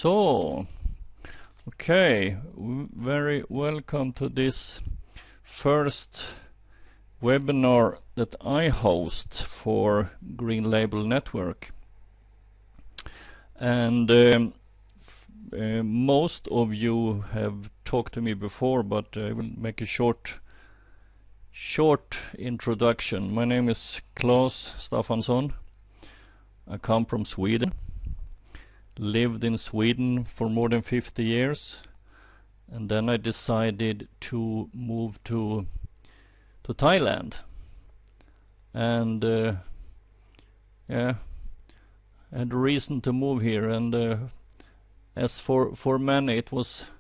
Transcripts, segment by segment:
So, okay, very welcome to this first webinar that I host for Green Label Network. And most of you have talked to me before, but I will make a short introduction. My name is Claes Staffansson. I come from Sweden. Lived in Sweden for more than 50 years, and then I decided to move to Thailand, and I had a reason to move here, and as for many it was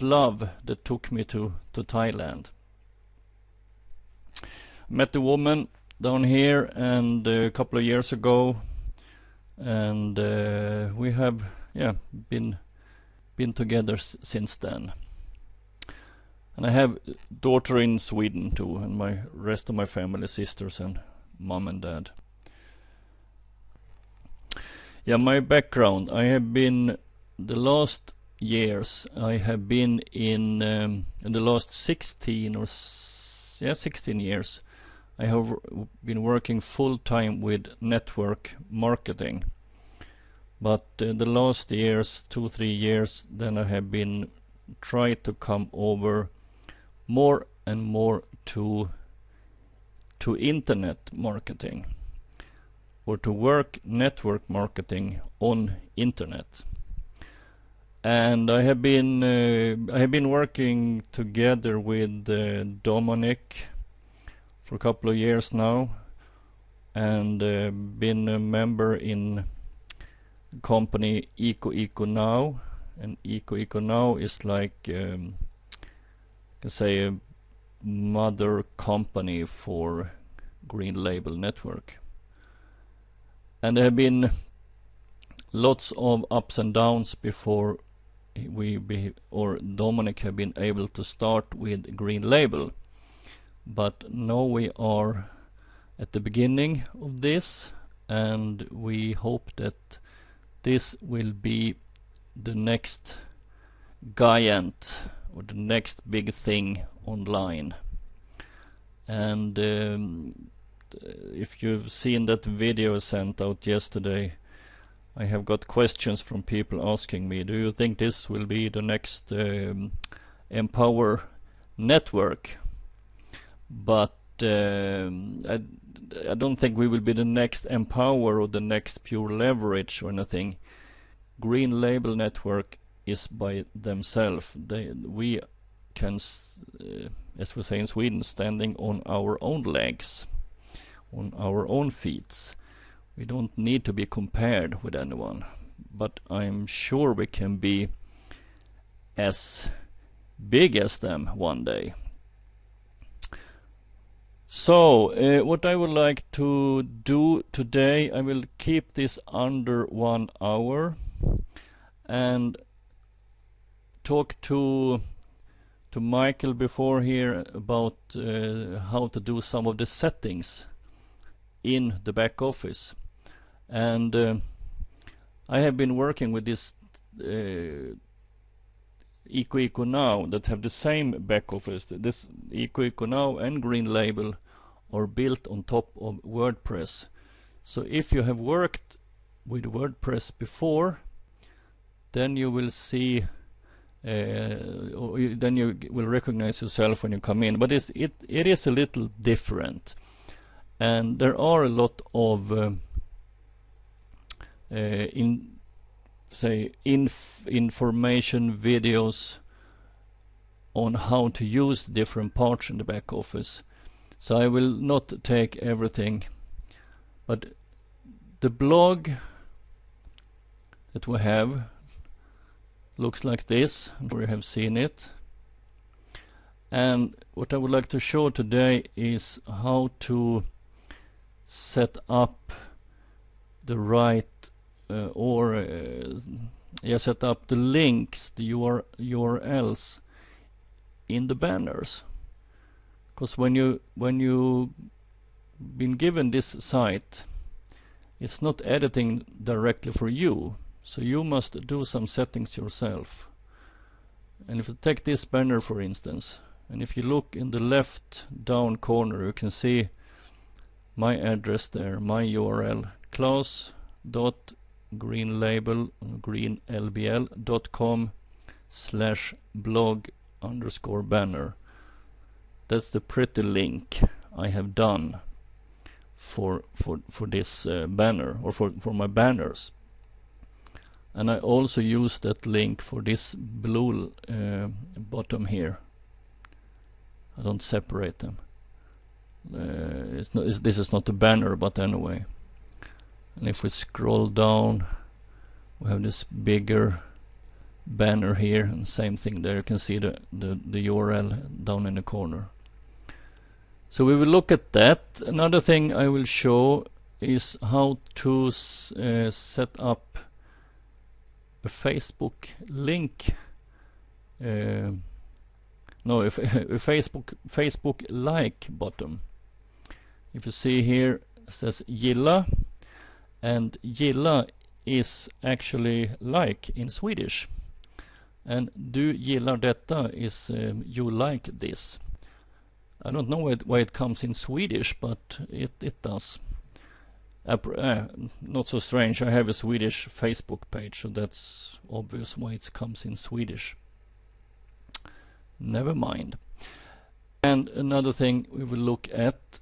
love that took me to Thailand. Met a woman down here and a couple of years ago, and we have been together since then. And I have a daughter in Sweden too, and my rest of my family, sisters and mom and dad. My background: I have been the last years. I have been in the last 16 years. I have been working full time with network marketing, but the last years, 2-3 years, then I have been trying to come over more and more to internet marketing, or to work network marketing on internet. And I have been working together with Dominic for a couple of years now, and been a member in company Eco Now. And Eco Now is like can say a mother company for Green Label Network. And there have been lots of ups and downs before Dominic have been able to start with Green Label. But now we are at the beginning of this, and we hope that this will be the next giant or the next big thing online. And if you've seen that video sent out yesterday, I have got questions from people asking me, do you think this will be the next Empower network? But I don't think we will be the next Empower or the next Pure Leverage or anything. Green Label Network is by themselves. We can, as we say in Sweden, standing on our own legs, on our own feet. We don't need to be compared with anyone, but I'm sure we can be as big as them one day. So, what I would like to do today, I will keep this under 1 hour and talk to Michael before here about how to do some of the settings in the back office. And I have been working with this Eco Now that have the same back office. This Eco Now and Green Label are built on top of WordPress. So if you have worked with WordPress before, then you will see, then you will recognize yourself when you come in. But it is a little different, and there are a lot of information videos on how to use different parts in the back office. So I will not take everything, but the blog that we have looks like this. You have seen it. And what I would like to show today is how to set up the right set up the links, the URLs in the banners. Because when you been given this site, it's not editing directly for you. So you must do some settings yourself. And if you take this banner for instance, and if you look in the left down corner, you can see my address there, my URL, claus.greenlabel.com/blog_banner. That's the pretty link I have done for this banner, or for my banners. And I also use that link for this blue bottom here. I don't separate them. This is not a banner, but anyway. And if we scroll down, we have this bigger banner here, and same thing there. You can see the URL down in the corner. So we will look at that. Another thing I will show is how to set up a Facebook link. A Facebook like button. If you see here, it says gilla, and gilla is actually like in Swedish. And du gillar detta is you like this. I don't know why it comes in Swedish, but it does. Not so strange. I have a Swedish Facebook page, so that's obvious why it comes in Swedish. Never mind. And another thing we will look at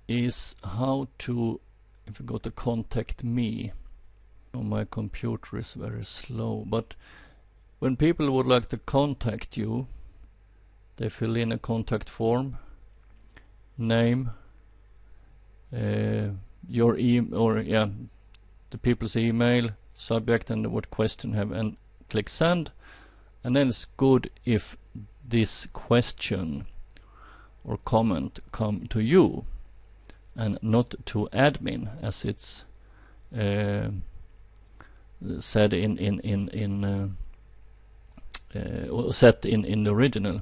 is how to, if you go to contact me. Oh, my computer is very slow, but when people would like to contact you, they fill in a contact form, name, your email, or the people's email, subject, and what question have, and click send. And then it's good if this question or comment come to you and not to admin, as it's said set in the original.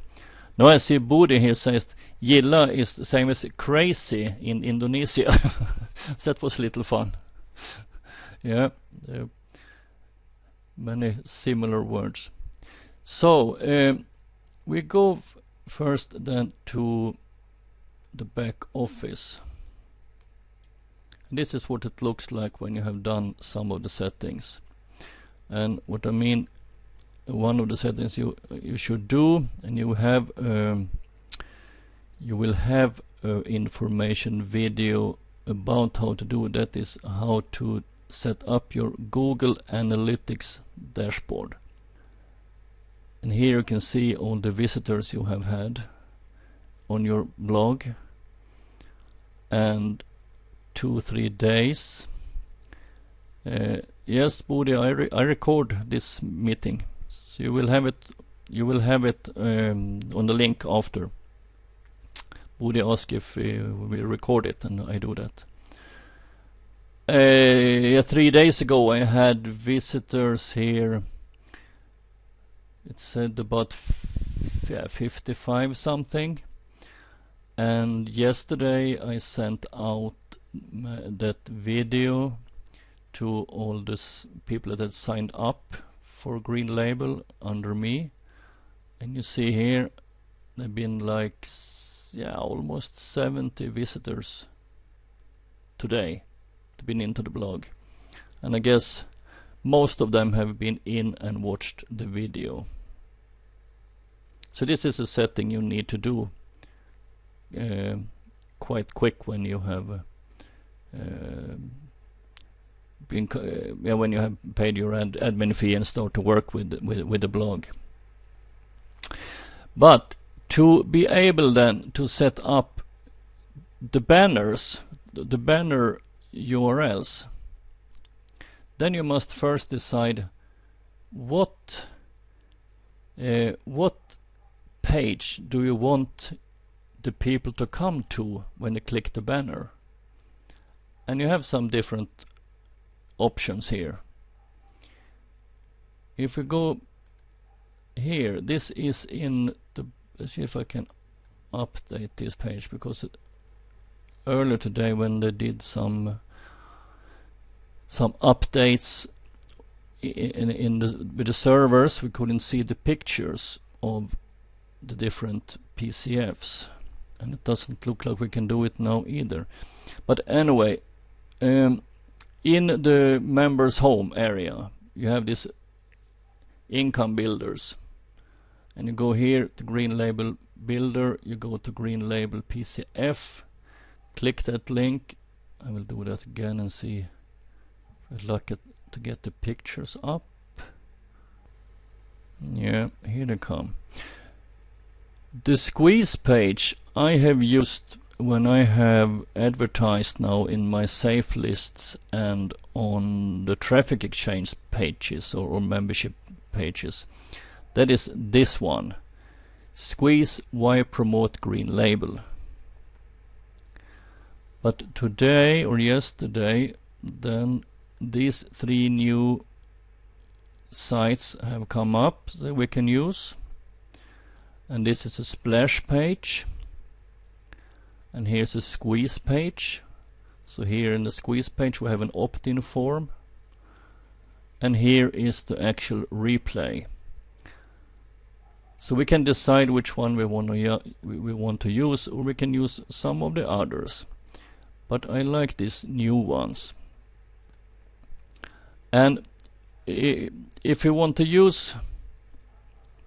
Now I see Bodhi here says gilla is the same as crazy in Indonesia. So that was a little fun. Yeah, many similar words. So we go first then to the back office. This is what it looks like when you have done some of the settings. And what I mean, one of the settings you should do, and you will have information video about how to do that, is how to set up your Google Analytics dashboard. And here you can see all the visitors you have had on your blog, and 2-3 days. Yes, Bodhi, I record this meeting, so you will have it. You will have it on the link after. Bodhi asked if we record it, and I do that. 3 days ago I had visitors here. It said about 55 something, and yesterday I sent out that video to all the people that had signed up for Green Label under me, and you see here there've been like almost 70 visitors today. They've been into the blog, and I guess most of them have been in and watched the video. So this is a setting you need to do quite quick when you have when you have paid your admin fee and start to work with the blog. But to be able then to set up the banners, the banner URLs, then you must first decide what page do you want the people to come to when they click the banner. And you have some different options here. If we go here, this is in the, let's see if I can update this page, because earlier today when they did some updates, with the servers we couldn't see the pictures of the different PCFs, and it doesn't look like we can do it now either. But anyway, in the members home area you have this income builders, and you go here to green label builder, you go to green label PCF, click that link. I will do that again and see if I like it to get the pictures up. Yeah, here they come. The squeeze page I have used when I have advertised now in my safe lists and on the traffic exchange pages or membership pages. That is this one. Squeeze why promote green label. But today or yesterday, then these 3 new sites have come up that we can use. And this is a splash page. And here's a squeeze page. So here in the squeeze page we have an opt-in form. And here is the actual replay. So we can decide which one we want to use, or we can use some of the others. But I like these new ones. And if you want to use,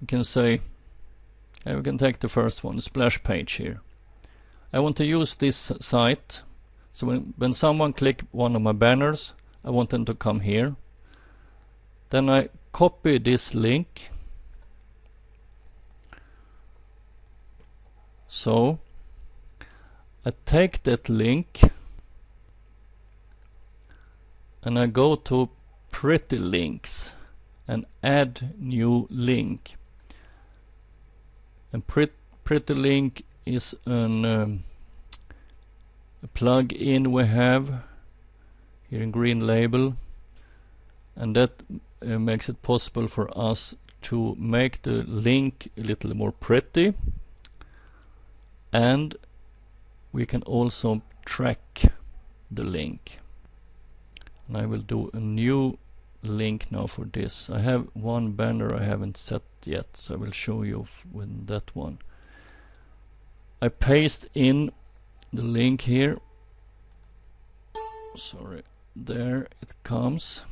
you can say, we can take the first one, the splash page here. I want to use this site. So when someone click one of my banners, I want them to come here. Then I copy this link. So I take that link and I go to pretty links and add new link. And pretty link is a plug-in we have here in green label, and that makes it possible for us to make the link a little more pretty, and we can also track the link. And I will do a new link now for this. I have one banner I haven't set yet, so I will show you with that one. I paste in the link here. Sorry, there it comes.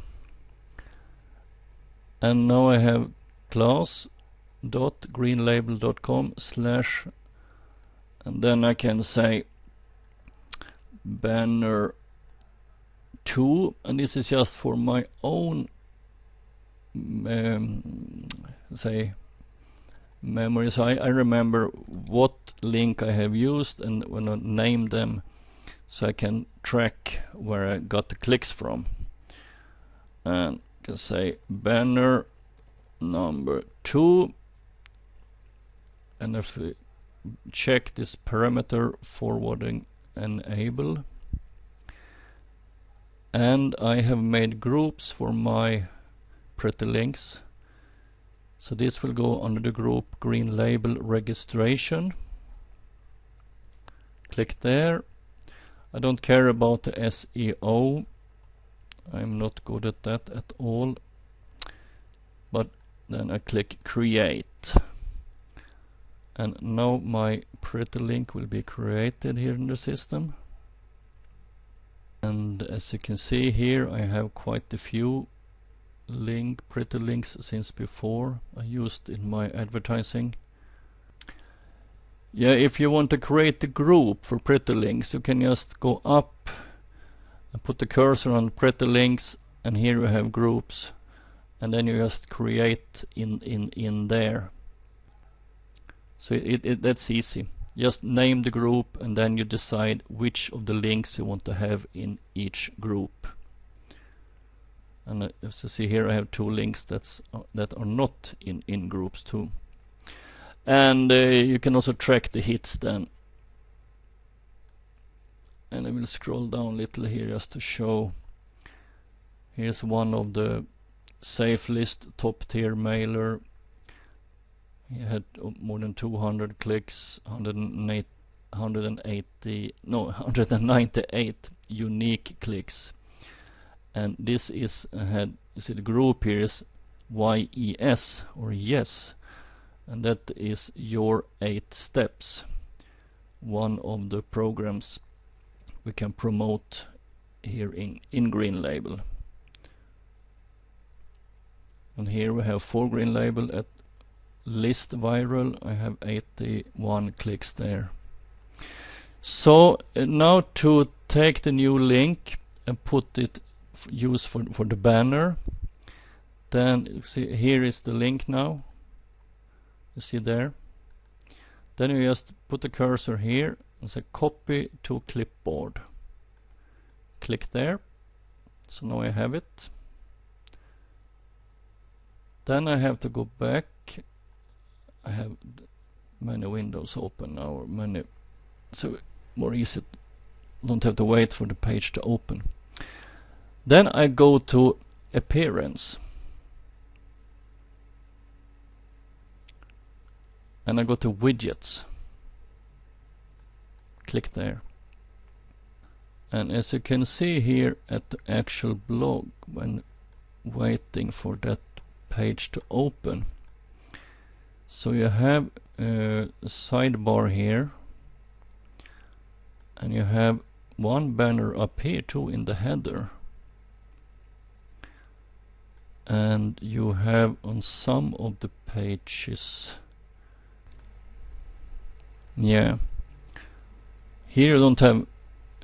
And now I have class.greenlabel.com/ and then I can say banner 2, and this is just for my own say memory, so I remember what link I have used and when I name them, so I can track where I got the clicks from. And I can say banner number 2, and if we check this parameter forwarding enable, and I have made groups for my pretty links. So this will go under the group green label registration. Click there. I don't care about the SEO. I'm not good at that at all. But then I click create. And now my pretty link will be created here in the system. And as you can see here, I have quite a few pretty links since before I used in my advertising. Yeah, if you want to create a group for pretty links, you can just go up and put the cursor on pretty links, and here you have groups, and then you just create in there. So that's easy. Just name the group, and then you decide which of the links you want to have in each group. And as you see here, I have 2 links that are not in groups too. And you can also track the hits then. And I will scroll down a little here just to show. Here's one of the safe list top tier mailer. He had more than 200 clicks, 198 unique clicks. And this is had you see the group here is YES or yes, and that is your 8 steps, one of the programs we can promote here in Green Label. And here we have 4 Green Label. At list viral I have 81 clicks there. So now to take the new link and put it use for the banner, then you see here is the link now, you see there. Then you just put the cursor here and say copy to clipboard. Click there. So now I have it. Then I have to go back. I have many windows open now, or many, so more easy, don't have to wait for the page to open. Then I go to appearance and I go to widgets. Click there. And as you can see here at the actual blog, when waiting for that page to open, so you have a sidebar here, and you have one banner up here too in the header, and you have on some of the pages, yeah, here you don't have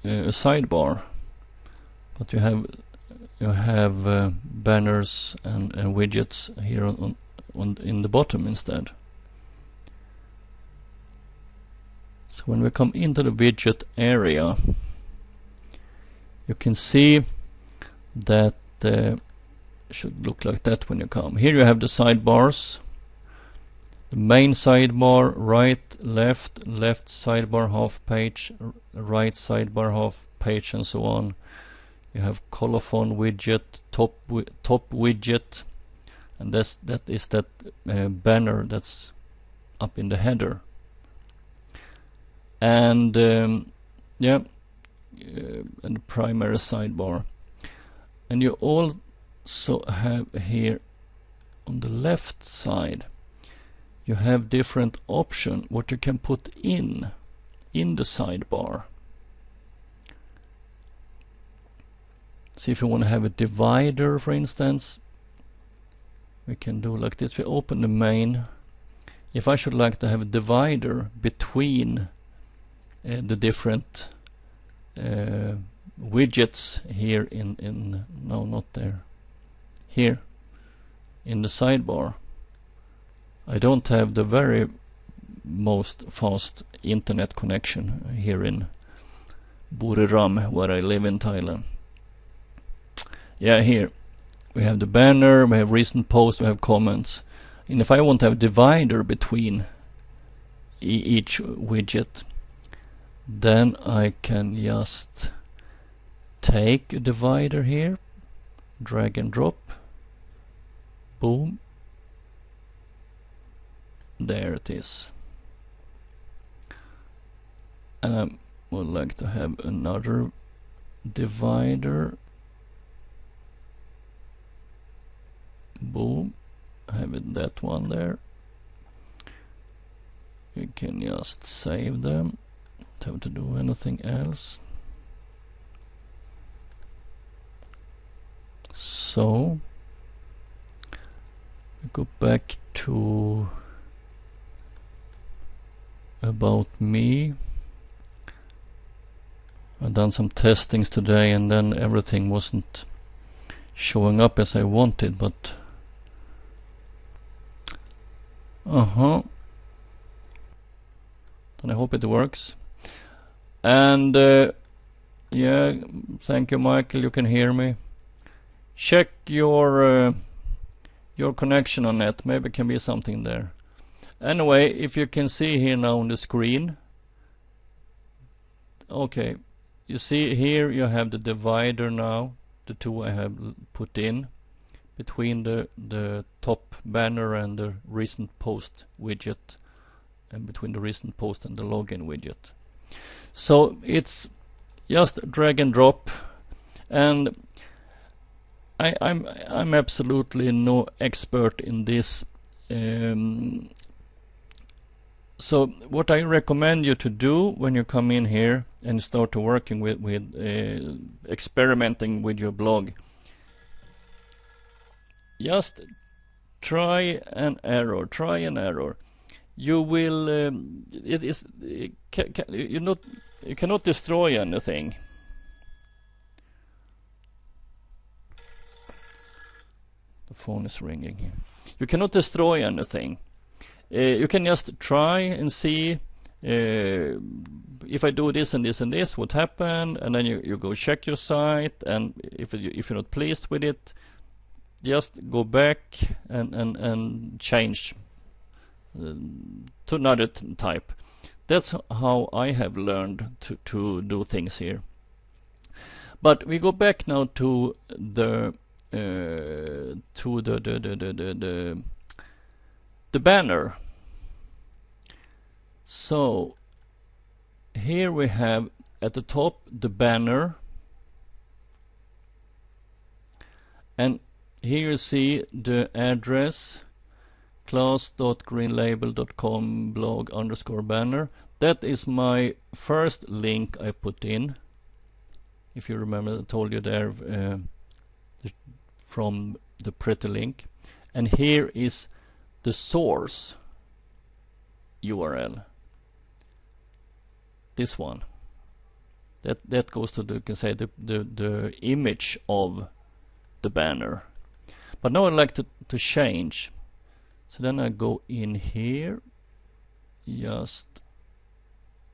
a sidebar, but you have banners and widgets here on in the bottom instead. So when we come into the widget area, you can see that should look like that when you come. Here you have the sidebars. The main sidebar, right, left sidebar half page, right sidebar half page, and so on. You have colophon widget, top widget, and that is that banner that's up in the header. And yeah, and the primary sidebar. And you also have here on the left side, you have different options what you can put in the sidebar. So if you want to have a divider, for instance, we can do like this. We open the main. If I should like to have a divider between the different widgets here in no, not there, here in the sidebar, I don't have the very most fast internet connection here in Buriram, where I live in Thailand. Yeah, here we have the banner, we have recent posts, we have comments. And if I want to have a divider between each widget, then I can just take a divider here, drag and drop, boom, there it is. And I would like to have another divider, boom, have it that one there. You can just save them, don't have to do anything else. So I go back to about me. I've done some testings today and then everything wasn't showing up as I wanted, but then I hope it works. And yeah, thank you, Michael, you can hear me. Check your connection on net, maybe can be something there. Anyway, if you can see here now on the screen, okay, you see here you have the divider now, the two I have put in between the top banner and the recent post widget, and between the recent post and the login widget. So it's just drag and drop. And I'm absolutely no expert in this. So what I recommend you to do when you come in here and start to working with experimenting with your blog, just try an error. You will you cannot destroy anything. The phone is ringing here. You cannot destroy anything. You can just try and see if I do this and this and this, what happened, and then you go check your site, and if you're not pleased with it, just go back and change to another type. That's how I have learned to do things here. But we go back now to the banner. So here we have at the top the banner, and here you see the address class.greenlabel.com blog_banner. That is my first link I put in. If you remember, I told you there from the pretty link. And here is the source URL. This one. That goes to the, you can say, the image of the banner. But now I'd like to change. So then I go in here, just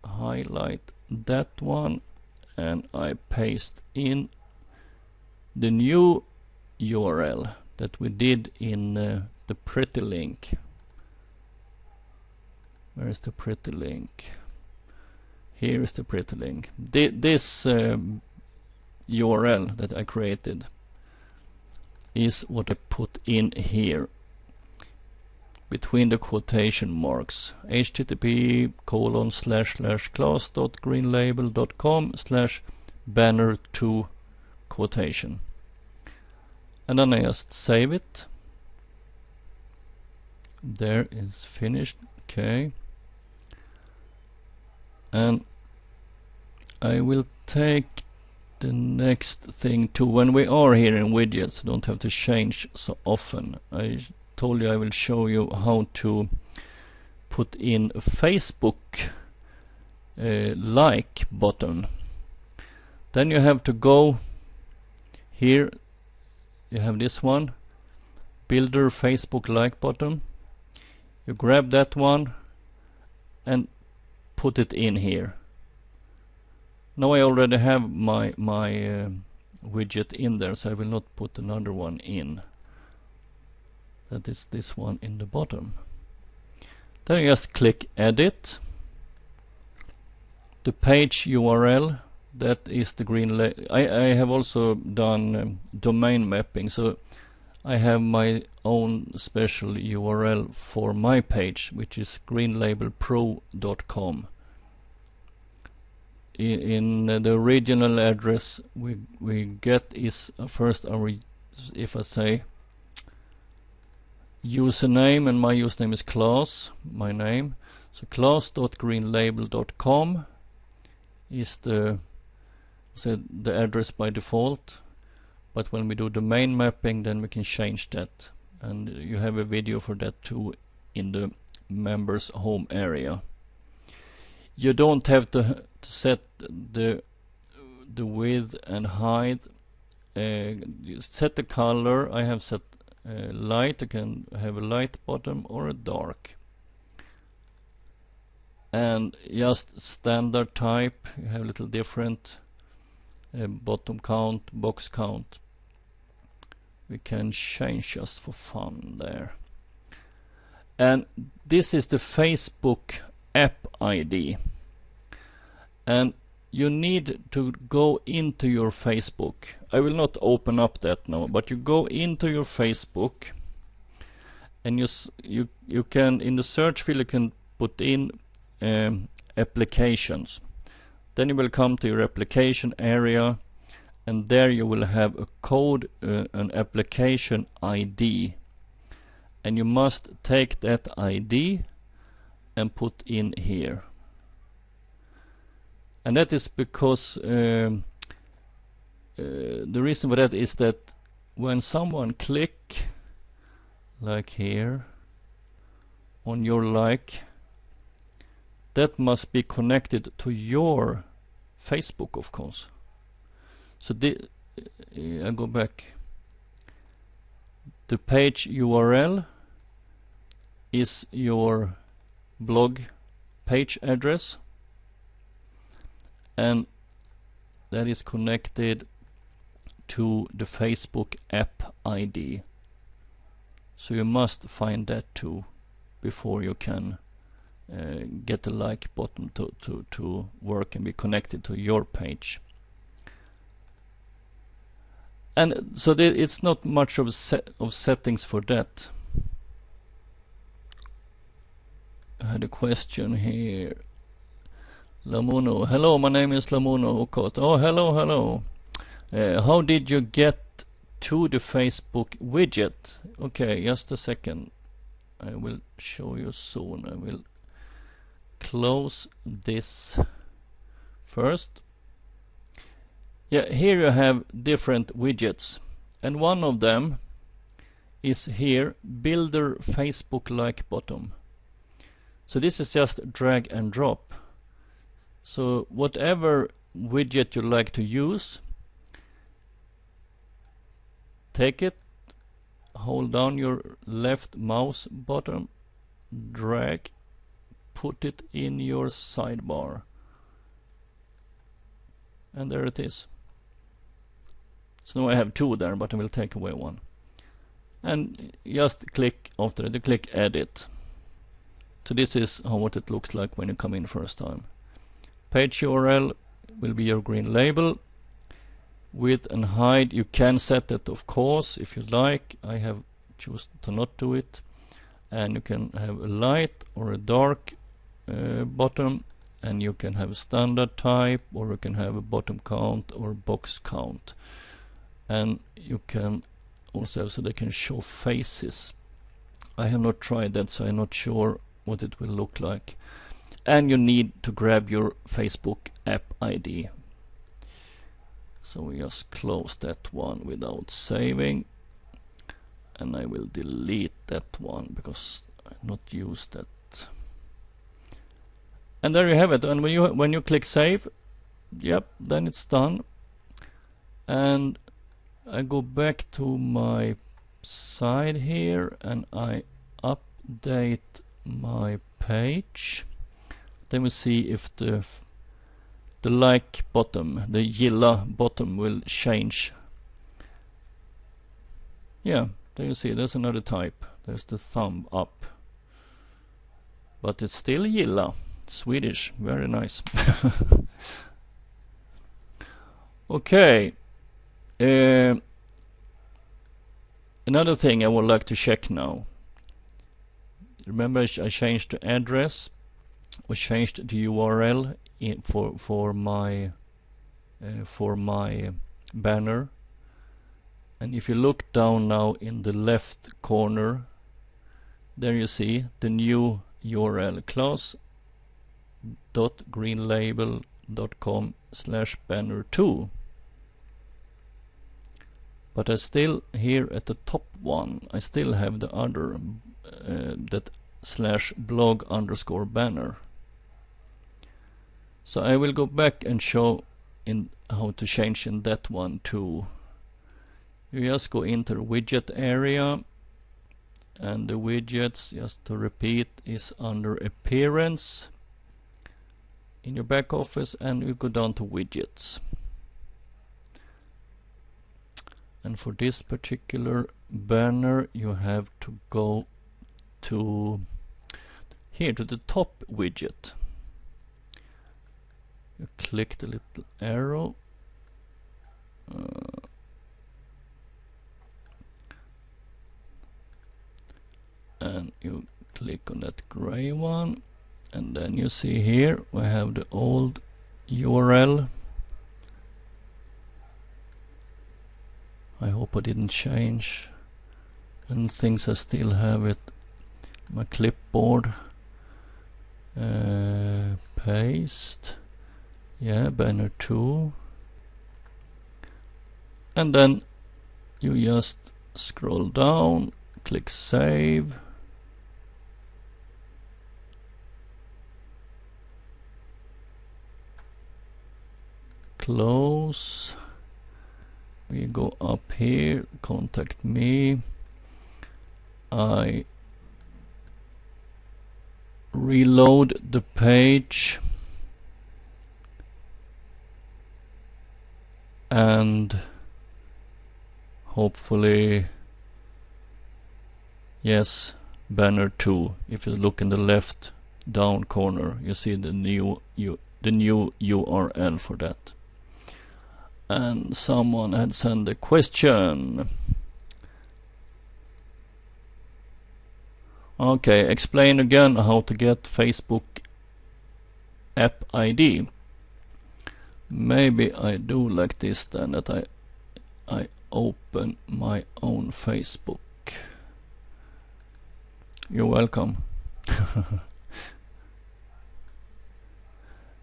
highlight that one, and I paste in the new URL that we did in the pretty link. Where is the pretty link? Here is the pretty link. This URL that I created is what I put in here between the quotation marks: http://class.greenlabel.com/banner2 quotation. And then I just save it. There is finished. Okay. And I will take the next thing to, when we are here in widgets, don't have to change so often. I told you I will show you how to put in a Facebook like button. Then you have to go here, you have this one, Builder Facebook like button. You grab that one and put it in here. Now I already have my widget in there, so I will not put another one in. That is this one in the bottom. Then you just click edit. The page URL, that is the green I have also done domain mapping, so I have my own special URL for my page, which is greenlabelpro.com. In the original address we get is first our, if I say username, and my username is Claes, my name. So class.greenlabel.com is the address by default. But when we do domain mapping, then we can change that. And you have a video for that too in the members home area. You don't have to set the width and height. You set the color. I have set light. You can have a light bottom or a dark. And just standard type. You have a little different. Bottom count, box count. We can change just for fun there. And this is the Facebook app ID. And you need to go into your Facebook. I will not open up that now, but you go into your Facebook, and you can, in the search field, you can put in applications. Then you will come to your application area, and there you will have a code, an application ID, and you must take that ID and put in here. And that is because the reason for that is that when someone click like here on your like, that must be connected to your Facebook, of course. So I go back. The page URL is your blog page address, and that is connected to the Facebook app ID. So you must find that too before you can get the like button to work and be connected to your page. And so it's not much of settings for that. I had a question here. Lamuno, hello, my name is Lamuno Okot. Oh, hello. How did you get to the Facebook widget? Okay, just a second. I will show you soon. I will close this first. Yeah, here you have different widgets, and one of them is here, Builder Facebook like button. So this is just drag and drop. So whatever widget you like to use, take it, hold down your left mouse button, drag, put it in your sidebar, and there it is. So now I have two there, but I will take away one. And just click after it, click edit. So this is what it looks like when you come in first time. Page URL will be your green label. Width and height, you can set it, of course, if you like. I have chosen to not do it. And you can have a light or a dark bottom, and you can have a standard type, or you can have a bottom count or box count. And you can also have so they can show faces. I have not tried that, so I'm not sure what it will look like. And you need to grab your Facebook app ID. So we just close that one without saving, and I will delete that one because I not used that. And there you have it. And when you click save, yep, then it's done. And I go back to my side here and I update my page. Then we see if the like bottom, the Gilla bottom, will change. Yeah, there you see, there's another type. There's the thumb up. But it's still Gilla. Swedish, very nice. Okay. Another thing I would like to check now. Remember I changed the address. I changed the URL for my banner. And if you look down now in the left corner, there you see the new URL, class.greenlabel.com/banner2. But I still, here at the top one, I still have the other that /blog_banner. So I will go back and show in how to change in that one too. You just go into the widget area, and the widgets, just to repeat, is under appearance in your back office, and you go down to widgets. And for this particular banner, you have to go to here to the top widget. You click the little arrow, and you click on that gray one, and then you see here we have the old URL, I hope I didn't change and things. I still have it. My clipboard. Paste. Yeah, banner 2. And then you just scroll down, click save. Close. We go up here, contact me. I reload the page and hopefully, yes, banner 2. If you look in the left down corner, you see the new URL for that. And someone had sent a question. Okay, explain again how to get Facebook app ID. Maybe I do like this then, that I open my own Facebook. You're welcome.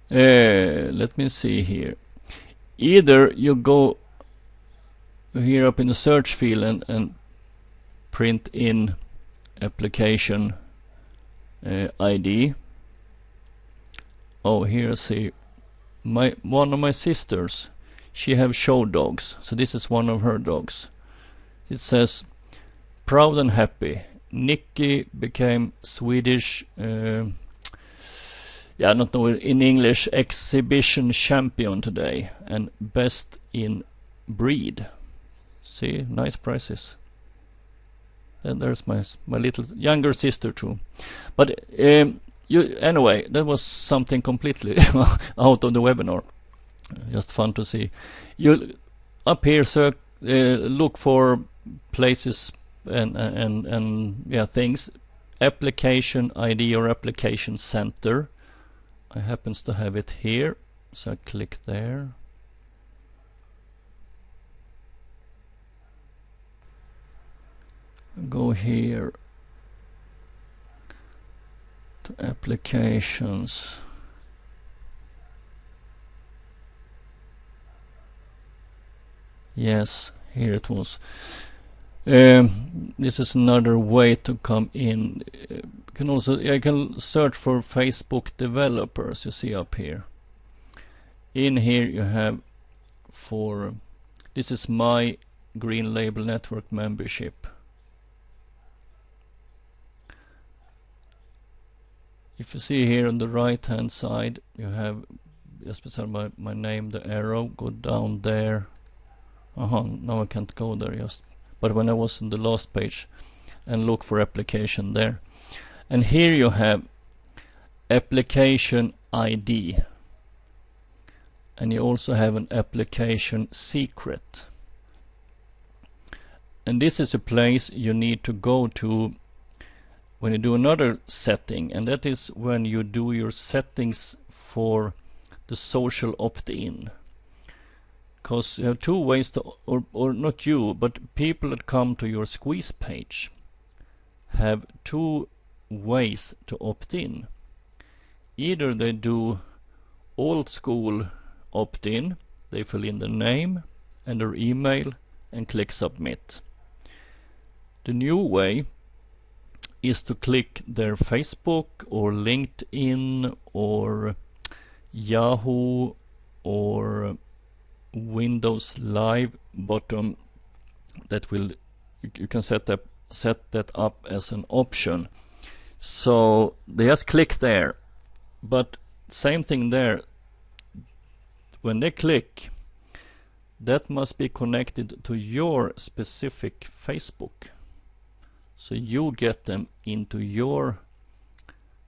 Let me see here. Either you go here up in the search field and print in application ID. Oh, here, see, one of my sisters, she have show dogs, so this is one of her dogs. It says proud and happy. Nikki became Swedish, I don't know in English, exhibition champion today and best in breed. See, nice prizes. And there's my little younger sister too. But anyway, that was something completely out of the webinar. Just fun to see. You up here, look for places and yeah, things. Application ID or application center. I happens to have it here, so I click there. Go here to applications. Yes, here it was. This is another way to come in. I can search for Facebook developers. You see up here. In here you have for this is my Green Label Network membership. If you see here on the right hand side, you have just beside my name, the arrow, go down there. Now I can't go there just. But when I was in the last page, and look for application there. And here you have application ID. And you also have an application secret. And this is a place you need to go to when you do another setting, and that is when you do your settings for the social opt-in. Because you have two ways to, or not you, but people that come to your squeeze page have two ways to opt in. Either they do old school opt-in, they fill in their name and their email and click submit. The new way is to click their Facebook or LinkedIn or Yahoo or Windows Live bottom. That will, you can set that up as an option. So they just click there, but same thing there. When they click, that must be connected to your specific Facebook. So you get them into your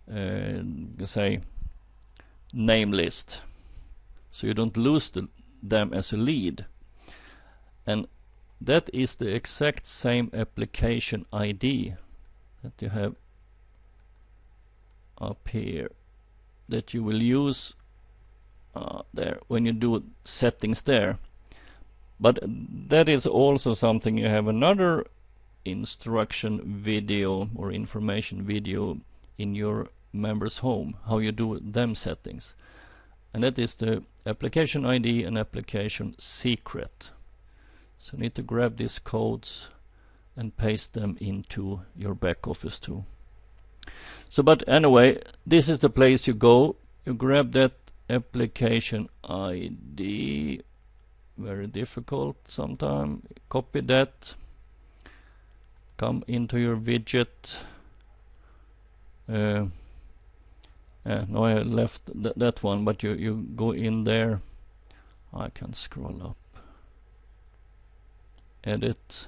say name list, so you don't lose them as a lead. And that is the exact same application ID that you have up here that you will use there when you do settings there. But that is also something. You have another instruction video or information video in your members home, how you do them settings, and that is the application ID and application secret. So you need to grab these codes and paste them into your back office too. So but anyway, this is the place you go. You grab that application ID, very difficult sometimes. Copy that, come into your widget. No, I left that one, but you go in there. I can scroll up, edit,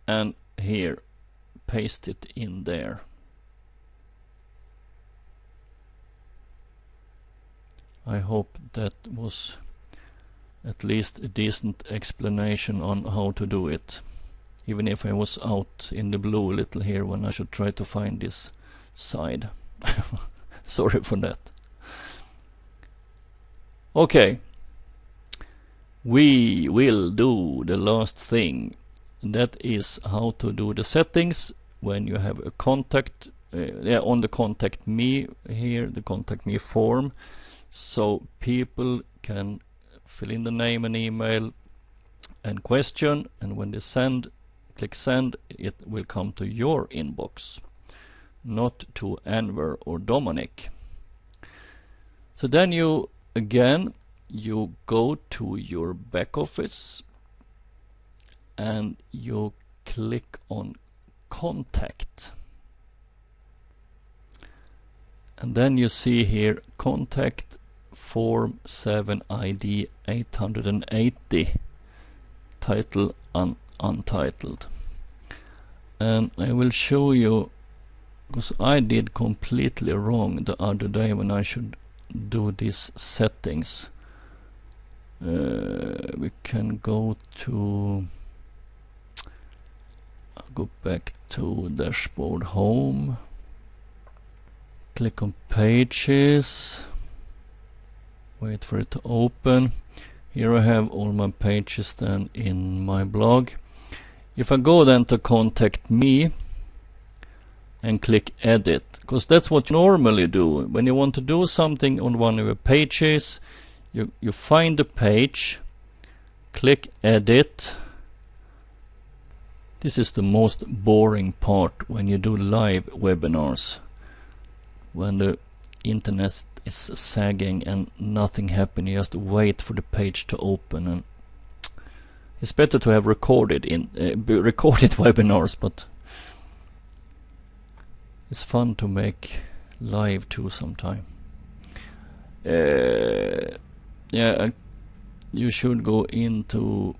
and here paste it in there. I hope that was at least a decent explanation on how to do it, even if I was out in the blue a little here when I should try to find this side. Sorry for that. Okay, we will do the last thing. That is how to do the settings when you have a contact on the contact me here, the contact me form, so people can fill in the name and email and question, and when they click send, it will come to your inbox, not to Enver or Dominic. So then you go to your back office and you click on contact, and then you see here contact form 7 ID 880, title untitled. And I will show you, because I did completely wrong the other day when I should do these settings. We can go back to dashboard home, click on pages, wait for it to open. Here I have all my pages then in my blog. If I go then to contact me and click edit, because that's what you normally do when you want to do something on one of your pages. You find the page, click edit. This is the most boring part when you do live webinars, when the internet is sagging and nothing happens. You just wait for the page to open, and it's better to have recorded webinars, but it's fun to make live too sometime. You should go into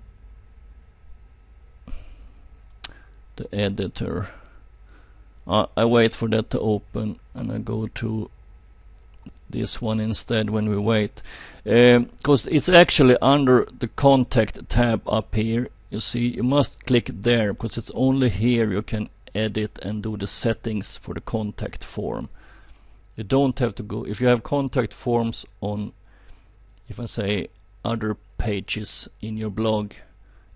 the editor. I wait for that to open and I go to this one instead when we wait, because it's actually under the contact tab up here. You see, you must click there because it's only here you can edit and do the settings for the contact form. You don't have to go, if you have contact forms on, if I say other pages in your blog,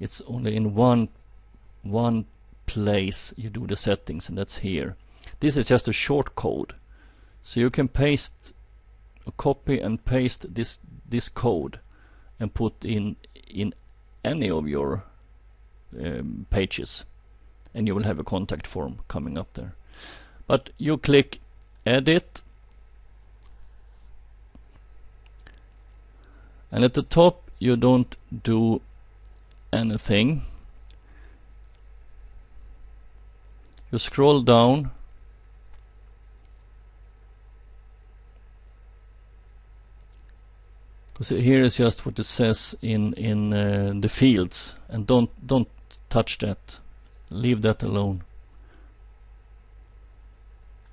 it's only in one place you do the settings, and that's here. This is just a short code, so you can copy and paste this code and put in any of your pages, and you will have a contact form coming up there. But you click edit, and at the top you don't do anything. You scroll down, because here is just what it says in the fields, and don't touch that, leave that alone.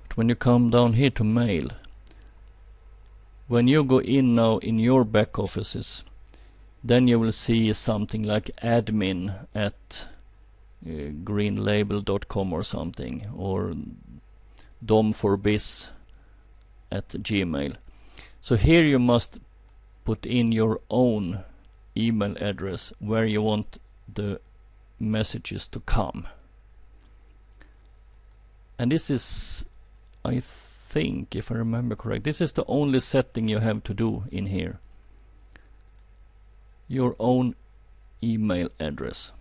But when you come down here to mail, when you go in now in your back offices, then you will see something like admin at greenlabel.com or something, or domforbiz at Gmail. So here you must put in your own email address where you want the messages to come. And this is, I think, if I remember correct, this is the only setting you have to do in here. Your own email address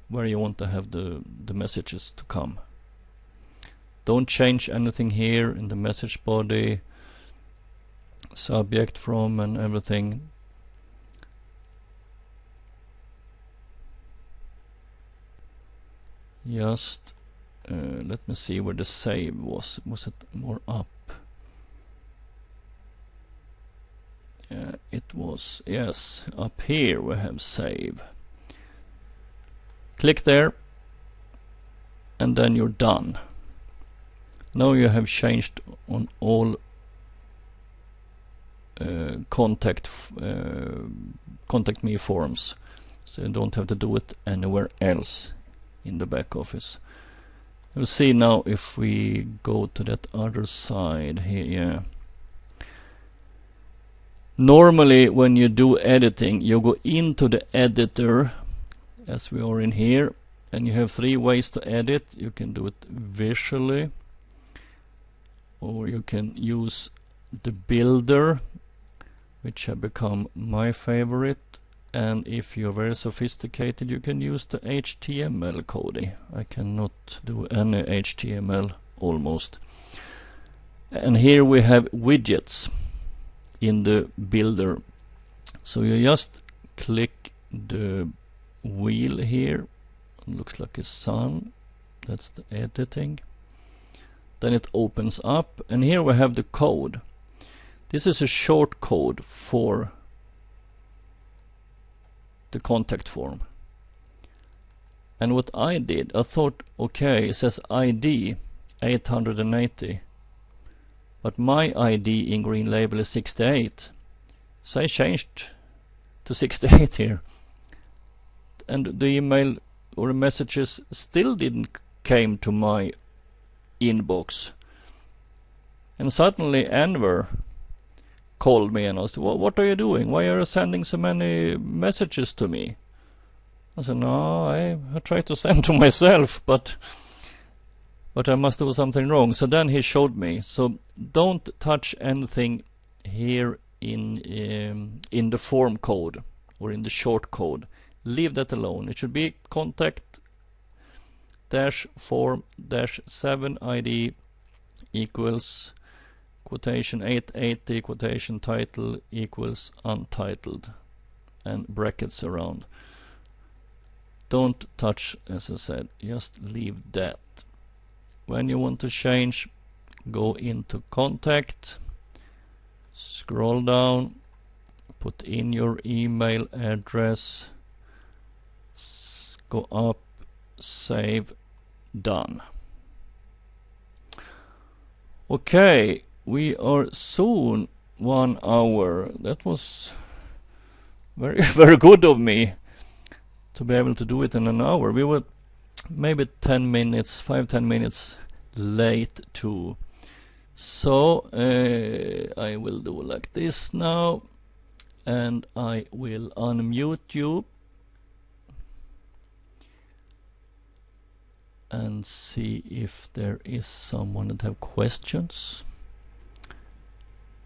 where you want to have the messages to come. Don't change anything here in the message body, subject, from, and everything. Just let me see where the save was. Was it more up? Yeah, it was. Yes, up here we have save. Click there, and then you're done. Now you have changed on all contact me forms, so you don't have to do it anywhere else in the back office. We'll see now if we go to that other side here. Yeah. Normally when you do editing, you go into the editor, as we are in here, and you have 3 ways to edit. You can do it visually, or you can use the builder, which have become my favorite. And if you're very sophisticated, you can use the HTML coding. I cannot do any HTML almost. And here we have widgets in the builder. So you just click the wheel here. It looks like a sun. That's the editing. Then it opens up, and here we have the code. This is a short code for the contact form. And what I did, I thought, okay, it says ID 880, but my ID in Green Label is 68, so I changed to 68 here, and the email or the messages still didn't came to my inbox. And suddenly Enver called me and asked, what are you doing? Why are you sending so many messages to me? I said, no, I try to send to myself, but I must do something wrong. So then he showed me. So don't touch anything here in the form code or in the short code. Leave that alone. It should be contact dash form dash 7 ID equals quotation 880 quotation title equals untitled, and brackets around. Don't touch, as I said, just leave that. When you want to change, go into contact, scroll down, put in your email address, go up, save, done. Okay, we are soon 1 hour. That was very very good of me to be able to do it in an hour. We were maybe 10 minutes, 5-10 minutes late too. So I will do like this now, and I will unmute you and see if there is someone that have questions.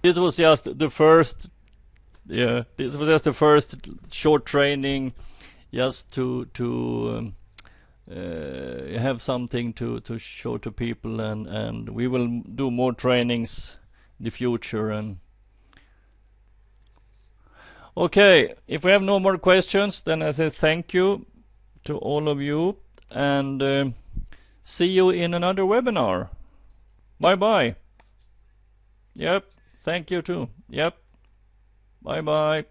This was just the first, this was just the first short training, just to have something to show to people, and we will do more trainings in the future. And okay, if we have no more questions, then I say thank you to all of you, and see you in another webinar. Bye bye. Yep, thank you too. Yep, bye bye.